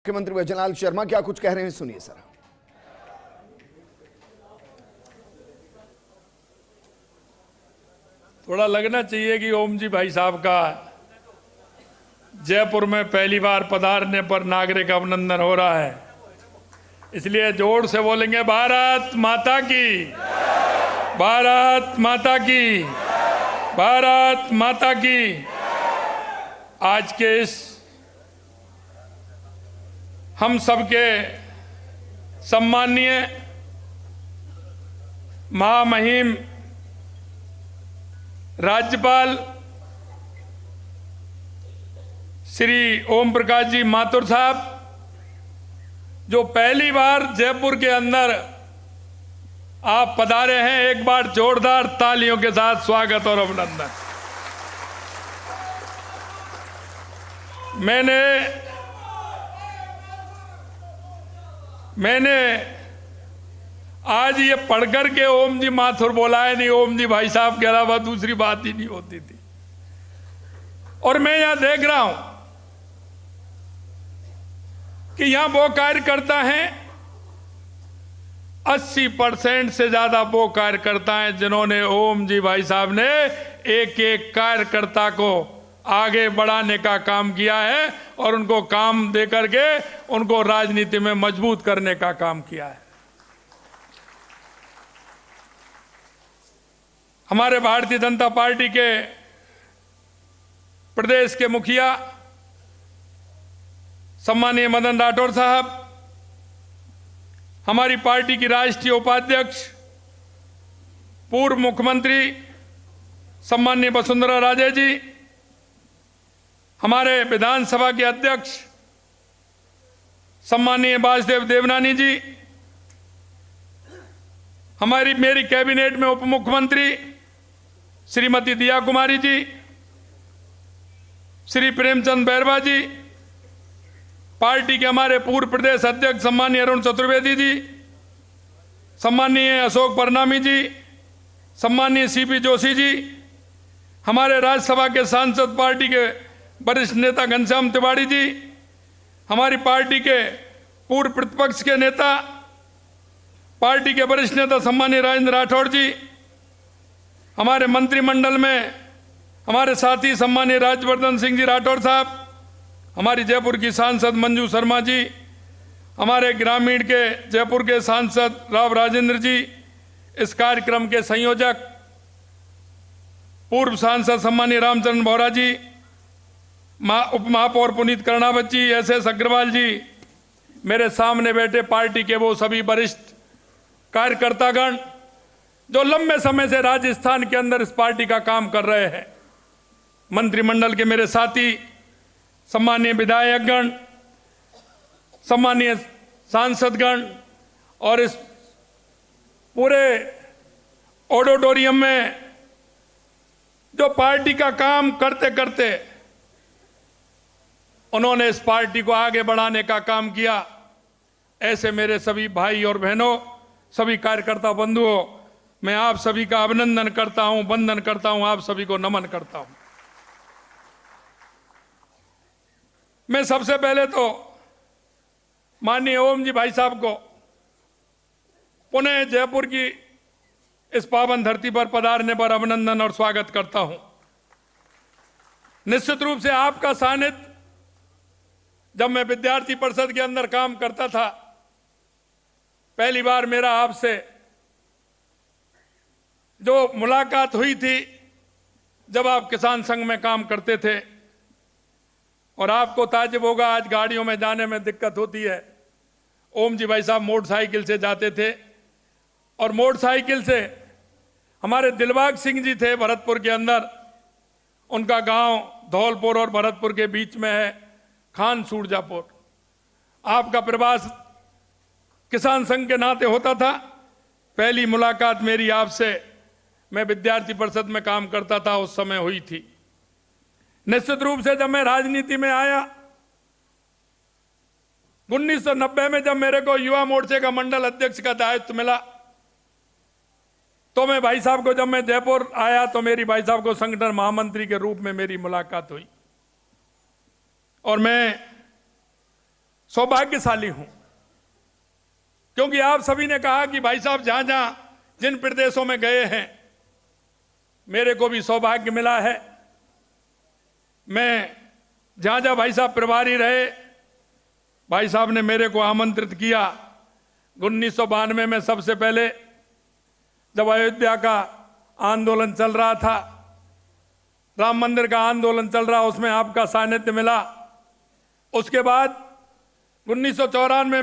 मुख्यमंत्री बैजनालाल शर्मा क्या कुछ कह रहे हैं, सुनिए सर। थोड़ा लगना चाहिए कि ओम जी भाई साहब का जयपुर में पहली बार पधारने पर नागरिक अभिनंदन हो रहा है, इसलिए जोर से बोलेंगे भारत माता की, भारत माता की, भारत माता की। आज के इस हम सबके सम्माननीय महामहिम राज्यपाल श्री ओम प्रकाश जी माथुर साहब, जो पहली बार जयपुर के अंदर आप पधारे हैं, एक बार जोरदार तालियों के साथ स्वागत और अभिनंदन। मैंने आज ये पढ़कर के ओम जी माथुर बोला है, नहीं ओम जी भाई साहब के अलावा दूसरी बात ही नहीं होती थी। और मैं यहां देख रहा हूं कि यहां वो कार्यकर्ता हैं, 80% से ज्यादा वो कार्यकर्ता हैं जिन्होंने ओम जी भाई साहब ने एक एक कार्यकर्ता को आगे बढ़ाने का काम किया है और उनको काम दे करके उनको राजनीति में मजबूत करने का काम किया है। हमारे भारतीय जनता पार्टी के प्रदेश के मुखिया सम्मानीय मदन राठौर साहब, हमारी पार्टी की राष्ट्रीय उपाध्यक्ष पूर्व मुख्यमंत्री सम्मानीय वसुंधरा राजे जी, हमारे विधानसभा के अध्यक्ष सम्मानीय वासुदेव देवनानी जी, मेरी कैबिनेट में उप मुख्यमंत्री श्रीमती दिया कुमारी जी, श्री प्रेमचंद बैरवा जी, पार्टी के हमारे पूर्व प्रदेश अध्यक्ष सम्मानीय अरुण चतुर्वेदी जी, सम्मानीय अशोक परनामी जी, सम्मानीय सीपी जोशी जी, हमारे राज्यसभा के सांसद पार्टी के वरिष्ठ नेता घनश्याम तिवारी जी, हमारी पार्टी के पूर्व प्रतिपक्ष के नेता पार्टी के वरिष्ठ नेता सम्मानीय राजेंद्र राठौड़ जी, हमारे मंत्रिमंडल में हमारे साथी सम्मानीय राज्यवर्धन सिंह जी राठौड़ साहब, हमारी जयपुर की सांसद मंजू शर्मा जी, हमारे ग्रामीण के जयपुर के सांसद राव राजेंद्र जी, इस कार्यक्रम के संयोजक पूर्व सांसद सम्मानीय रामचंद्र बोहरा जी, उप महापौर पुनीत कर्णावत जी, एस अग्रवाल जी, मेरे सामने बैठे पार्टी के वो सभी वरिष्ठ कार्यकर्तागण जो लंबे समय से राजस्थान के अंदर इस पार्टी का काम कर रहे हैं, मंत्रिमंडल के मेरे साथी, सम्मानीय विधायकगण, सम्मानीय सांसदगण, और इस पूरे ऑडिटोरियम में जो पार्टी का काम करते करते उन्होंने इस पार्टी को आगे बढ़ाने का काम किया, ऐसे मेरे सभी भाई और बहनों, सभी कार्यकर्ता बंधुओं, मैं आप सभी का अभिनंदन करता हूं, वंदन करता हूं, आप सभी को नमन करता हूं। मैं सबसे पहले तो माननीय ओम जी भाई साहब को पुनः जयपुर की इस पावन धरती पर पधारने पर अभिनंदन और स्वागत करता हूं। निश्चित रूप से आपका सानिध्य, जब मैं विद्यार्थी परिषद के अंदर काम करता था, पहली बार मेरा आपसे जो मुलाकात हुई थी जब आप किसान संघ में काम करते थे, और आपको ताज्जुब होगा आज गाड़ियों में जाने में दिक्कत होती है। ओम जी भाई साहब मोटरसाइकिल से जाते थे, और मोटरसाइकिल से हमारे दिलबाग सिंह जी थे भरतपुर के अंदर, उनका गांव धौलपुर और भरतपुर के बीच में है, खान सूरजापुर। आपका प्रवास किसान संघ के नाते होता था। पहली मुलाकात मेरी आपसे, मैं विद्यार्थी परिषद में काम करता था, उस समय हुई थी। निश्चित रूप से जब मैं राजनीति में आया 1990 में, जब मेरे को युवा मोर्चे का मंडल अध्यक्ष का दायित्व मिला, तो मैं भाई साहब को, जब मैं जयपुर आया तो मेरी भाई साहब को संगठन महामंत्री के रूप में मेरी मुलाकात हुई, और मैं सौभाग्यशाली हूं, क्योंकि आप सभी ने कहा कि भाई साहब जहां जहां जिन प्रदेशों में गए हैं, मेरे को भी सौभाग्य मिला है। मैं जहां जहां भाई साहब प्रभारी रहे, भाई साहब ने मेरे को आमंत्रित किया। 1992 में सबसे पहले जब अयोध्या का आंदोलन चल रहा था, राम मंदिर का आंदोलन चल रहा, उसमें आपका सानिध्य मिला। उसके बाद 1994 में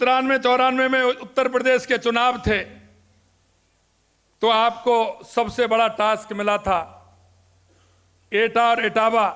93-94 में उत्तर प्रदेश के चुनाव थे, तो आपको सबसे बड़ा टास्क मिला था एटा और इटावा,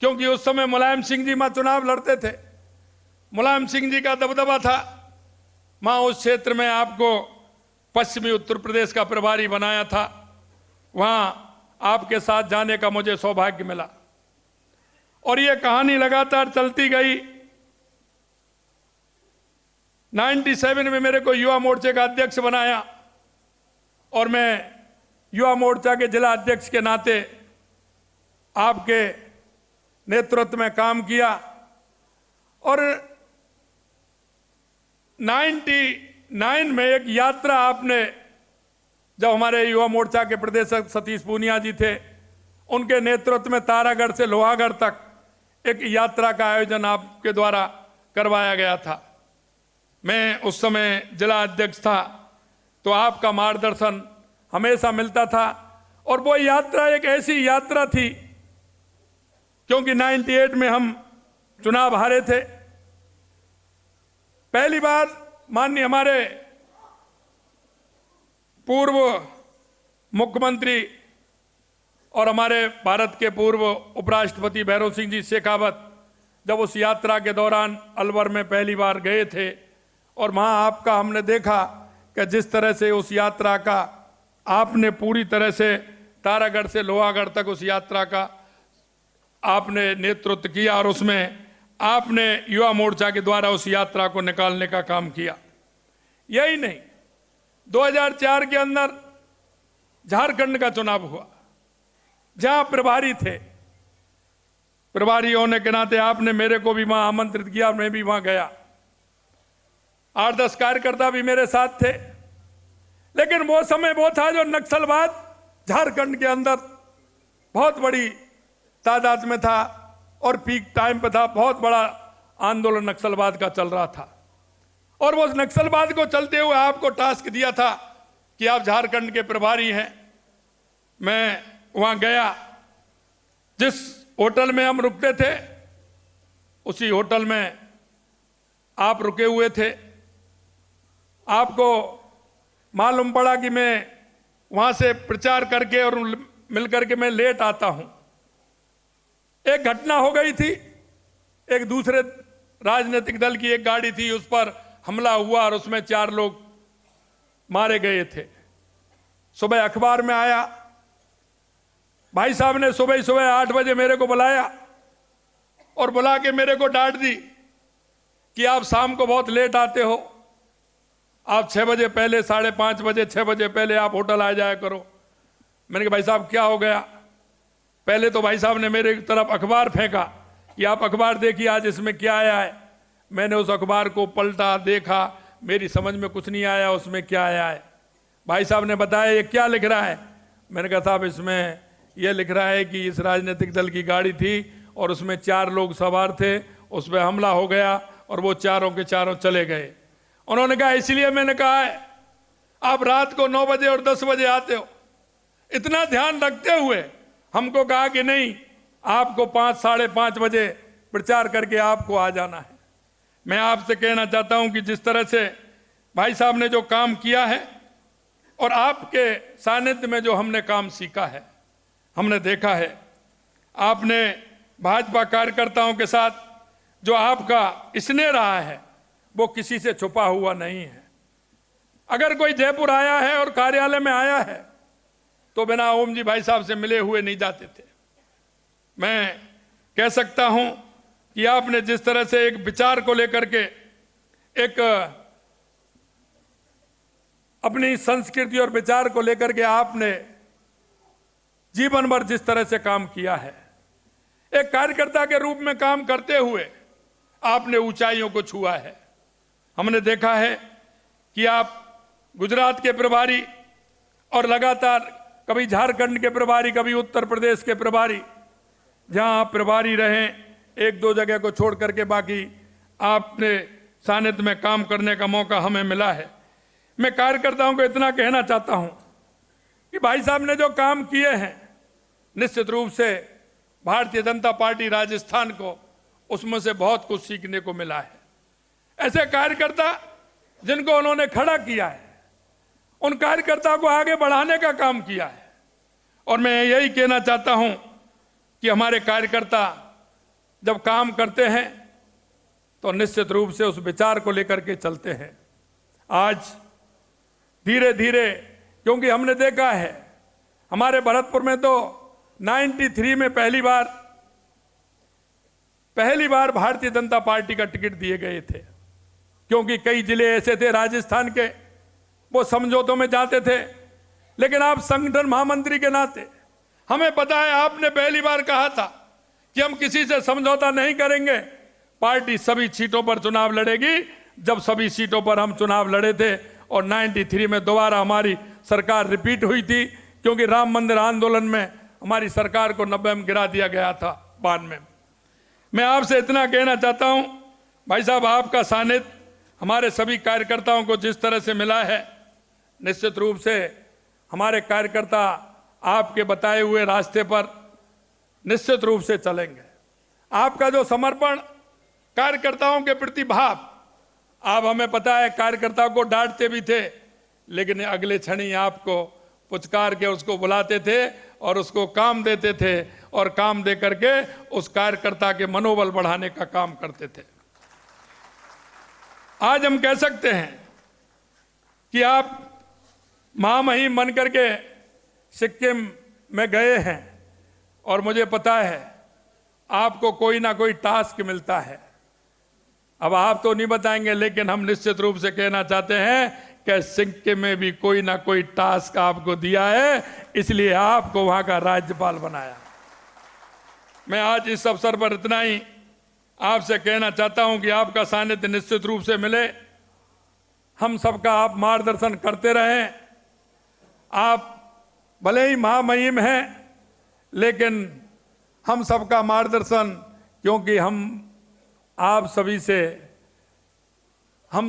क्योंकि उस समय मुलायम सिंह जी वहां चुनाव लड़ते थे, मुलायम सिंह जी का दबदबा था वहां। उस क्षेत्र में आपको पश्चिमी उत्तर प्रदेश का प्रभारी बनाया था, वहां आपके साथ जाने का मुझे सौभाग्य मिला। और ये कहानी लगातार चलती गई। 97 में मेरे को युवा मोर्चे का अध्यक्ष बनाया और मैं युवा मोर्चा के जिला अध्यक्ष के नाते आपके नेतृत्व में काम किया। और 99 में एक यात्रा आपने, जब हमारे युवा मोर्चा के प्रदेशक सतीश पूनिया जी थे, उनके नेतृत्व में तारागढ़ से लोहागढ़ तक एक यात्रा का आयोजन आपके द्वारा करवाया गया था। मैं उस समय जिला अध्यक्ष था, तो आपका मार्गदर्शन हमेशा मिलता था। और वो यात्रा एक ऐसी यात्रा थी, क्योंकि 98 में हम चुनाव हारे थे। पहली बार माननीय हमारे पूर्व मुख्यमंत्री और हमारे भारत के पूर्व उपराष्ट्रपति भैरव सिंह जी शेखावत जब उस यात्रा के दौरान अलवर में पहली बार गए थे, और वहां आपका हमने देखा कि जिस तरह से उस यात्रा का आपने पूरी तरह से तारागढ़ से लोहागढ़ तक उस यात्रा का आपने नेतृत्व किया, और उसमें आपने युवा मोर्चा के द्वारा उस यात्रा को निकालने का काम किया। यही नहीं, 2004 के अंदर झारखंड का चुनाव हुआ, जहां प्रभारी थे। प्रभारी होने के नाते आपने मेरे को भी वहां आमंत्रित किया, मैं भी वहां गया। 8-10 कार्यकर्ता भी मेरे साथ थे। लेकिन वो समय वो था जो नक्सलवाद झारखंड के अंदर बहुत बड़ी तादाद में था, और पीक टाइम पे था। बहुत बड़ा आंदोलन नक्सलवाद का चल रहा था, और वो नक्सलवाद को चलते हुए आपको टास्क दिया था कि आप झारखंड के प्रभारी हैं। मैं वहां गया, जिस होटल में हम रुकते थे उसी होटल में आप रुके हुए थे। आपको मालूम पड़ा कि मैं वहां से प्रचार करके और मिलकर के मैं लेट आता हूं। एक घटना हो गई थी, एक दूसरे राजनीतिक दल की एक गाड़ी थी, उस पर हमला हुआ और उसमें 4 लोग मारे गए थे। सुबह अखबार में आया। भाई साहब ने सुबह 8 बजे मेरे को बुलाया और बुला के मेरे को डांट दी कि आप शाम को बहुत लेट आते हो, आप 6 बजे पहले, 5:30 बजे, 6 बजे पहले आप होटल आ जाया करो। मैंने कहा भाई साहब क्या हो गया? पहले तो भाई साहब ने मेरे तरफ अखबार फेंका कि आप अखबार देखिए आज इसमें क्या आया है। मैंने उस अखबार को पलटा, देखा, मेरी समझ में कुछ नहीं आया उसमें क्या आया है। भाई साहब ने बताया ये क्या लिख रहा है। मैंने कहा साहब इसमें यह लिख रहा है कि इस राजनीतिक दल की गाड़ी थी और उसमें 4 लोग सवार थे, उस पर हमला हो गया और वो चारों के चारों चले गए। उन्होंने कहा इसलिए मैंने कहा है आप रात को 9 बजे और 10 बजे आते हो। इतना ध्यान रखते हुए हमको कहा कि नहीं, आपको 5, 5:30 बजे प्रचार करके आपको आ जाना है। मैं आपसे कहना चाहता हूं कि जिस तरह से भाई साहब ने जो काम किया है और आपके सानिध्य में जो हमने काम सीखा है, हमने देखा है, आपने भाजपा कार्यकर्ताओं के साथ जो आपका स्नेह रहा है वो किसी से छुपा हुआ नहीं है। अगर कोई जयपुर आया है और कार्यालय में आया है तो बिना ओम जी भाई साहब से मिले हुए नहीं जाते थे। मैं कह सकता हूं कि आपने जिस तरह से एक विचार को लेकर के, एक अपनी संस्कृति और विचार को लेकर के आपने जीवन भर जिस तरह से काम किया है, एक कार्यकर्ता के रूप में काम करते हुए आपने ऊंचाइयों को छुआ है। हमने देखा है कि आप गुजरात के प्रभारी और लगातार कभी झारखंड के प्रभारी, कभी उत्तर प्रदेश के प्रभारी, जहां आप प्रभारी रहे, एक दो जगह को छोड़ करके बाकी आपने सानिध्य में काम करने का मौका हमें मिला है। मैं कार्यकर्ताओं को इतना कहना चाहता हूं कि भाई साहब ने जो काम किए हैं, निश्चित रूप से भारतीय जनता पार्टी राजस्थान को उसमें से बहुत कुछ सीखने को मिला है। ऐसे कार्यकर्ता जिनको उन्होंने खड़ा किया है, उन कार्यकर्ता को आगे बढ़ाने का काम किया है। और मैं यही कहना चाहता हूं कि हमारे कार्यकर्ता जब काम करते हैं तो निश्चित रूप से उस विचार को लेकर के चलते हैं। आज धीरे धीरे, क्योंकि हमने देखा है हमारे भरतपुर में तो 93 में पहली बार भारतीय जनता पार्टी का टिकट दिए गए थे, क्योंकि कई जिले ऐसे थे राजस्थान के, वो समझौतों में जाते थे। लेकिन आप संगठन महामंत्री के नाते हमें पता है, आपने पहली बार कहा था कि हम किसी से समझौता नहीं करेंगे, पार्टी सभी सीटों पर चुनाव लड़ेगी। जब सभी सीटों पर हम चुनाव लड़े थे और 93 में दोबारा हमारी सरकार रिपीट हुई थी, क्योंकि राम मंदिर आंदोलन में हमारी सरकार को 90 में गिरा दिया गया था 92 में। मैं आपसे इतना कहना चाहता हूं भाई साहब, आपका सानिध्य हमारे सभी कार्यकर्ताओं को जिस तरह से मिला है, निश्चित रूप से हमारे कार्यकर्ता आपके बताए हुए रास्ते पर निश्चित रूप से चलेंगे। आपका जो समर्पण, कार्यकर्ताओं के प्रति भाव, आप हमें पता है कार्यकर्ताओं को डांटते भी थे, लेकिन अगले क्षण ही आपको पुचकार के उसको बुलाते थे और उसको काम देते थे, और काम दे करके उस कार्यकर्ता के मनोबल बढ़ाने का काम करते थे। आज हम कह सकते हैं कि आप महामहिम बन करके सिक्किम में गए हैं, और मुझे पता है आपको कोई ना कोई टास्क मिलता है। अब आप तो नहीं बताएंगे, लेकिन हम निश्चित रूप से कहना चाहते हैं कि सिक्किम में भी कोई ना कोई टास्क आपको दिया है, इसलिए आपको वहां का राज्यपाल बनाया। मैं आज इस अवसर पर इतना ही आपसे कहना चाहता हूं कि आपका सानिध्य निश्चित रूप से मिले, हम सबका आप मार्गदर्शन करते रहें। आप भले ही महामहिम हैं, लेकिन हम सबका मार्गदर्शन, क्योंकि हम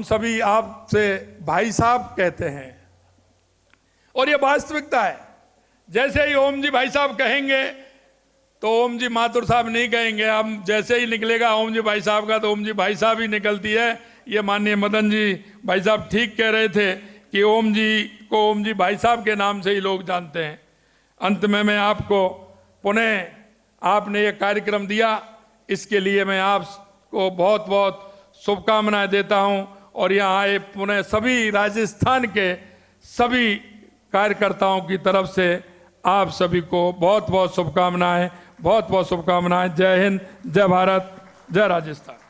सभी आपसे भाई साहब कहते हैं, और ये वास्तविकता है। जैसे ही ओम जी भाई साहब कहेंगे तो ओम जी माथुर साहब नहीं कहेंगे, हम जैसे ही निकलेगा ओम जी भाई साहब का तो ओम जी भाई साहब ही निकलती है। ये माननीय मदन जी भाई साहब ठीक कह रहे थे कि ओम जी को ओम जी भाई साहब के नाम से ही लोग जानते हैं। अंत में मैं आपको पुनः, आपने ये कार्यक्रम दिया, इसके लिए मैं आपको बहुत बहुत शुभकामनाएं देता हूं, और यहाँ आए पुनः सभी राजस्थान के सभी कार्यकर्ताओं की तरफ से आप सभी को बहुत बहुत शुभकामनाएं, बहुत बहुत शुभकामनाएं। जय हिंद, जय भारत, जय राजस्थान।